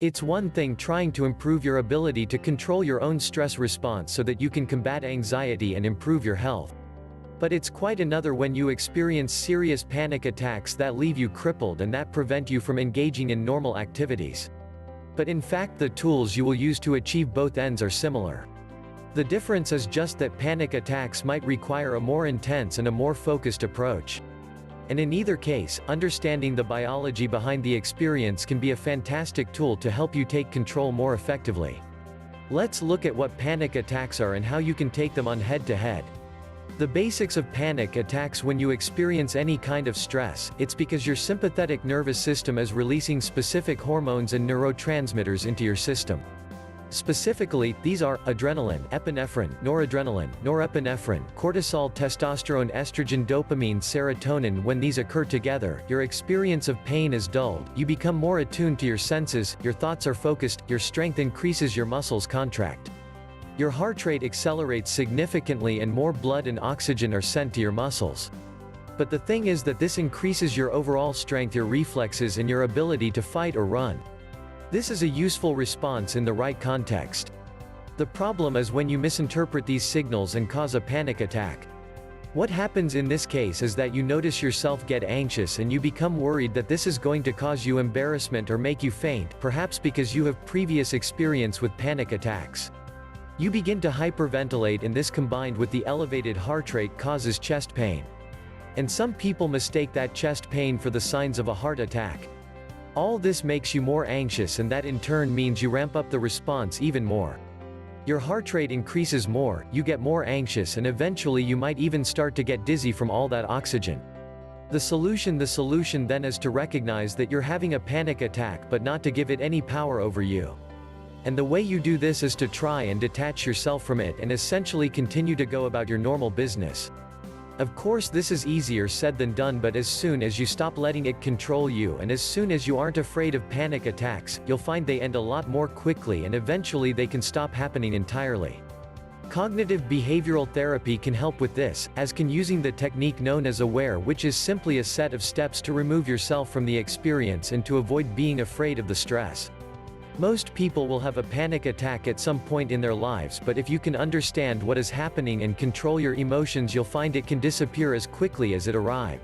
It's one thing trying to improve your ability to control your own stress response so that you can combat anxiety and improve your health. But it's quite another when you experience serious panic attacks that leave you crippled and that prevent you from engaging in normal activities. But in fact, the tools you will use to achieve both ends are similar. The difference is just that panic attacks might require a more intense and a more focused approach. And in either case, understanding the biology behind the experience can be a fantastic tool to help you take control more effectively. Let's look at what panic attacks are and how you can take them on head-to-head. The basics of panic attacks: when you experience any kind of stress, it's because your sympathetic nervous system is releasing specific hormones and neurotransmitters into your system. Specifically, these are adrenaline, epinephrine, noradrenaline, norepinephrine, cortisol, testosterone, estrogen, dopamine, serotonin. When these occur together, your experience of pain is dulled, you become more attuned to your senses, your thoughts are focused, your strength increases, your muscles contract. Your heart rate accelerates significantly and more blood and oxygen are sent to your muscles. But the thing is that this increases your overall strength, your reflexes, and your ability to fight or run. This is a useful response in the right context. The problem is when you misinterpret these signals and cause a panic attack. What happens in this case is that you notice yourself get anxious and you become worried that this is going to cause you embarrassment or make you faint, perhaps because you have previous experience with panic attacks. You begin to hyperventilate, and this combined with the elevated heart rate causes chest pain. And some people mistake that chest pain for the signs of a heart attack. All this makes you more anxious, and that in turn means you ramp up the response even more. Your heart rate increases more, you get more anxious, and eventually you might even start to get dizzy from all that oxygen. The solution then is to recognize that you're having a panic attack but not to give it any power over you. And the way you do this is to try and detach yourself from it and essentially continue to go about your normal business. Of course, this is easier said than done, but as soon as you stop letting it control you and as soon as you aren't afraid of panic attacks, you'll find they end a lot more quickly and eventually they can stop happening entirely. Cognitive behavioral therapy can help with this, as can using the technique known as AWARE, which is simply a set of steps to remove yourself from the experience and to avoid being afraid of the stress. Most people will have a panic attack at some point in their lives, but if you can understand what is happening and control your emotions, you'll find it can disappear as quickly as it arrived.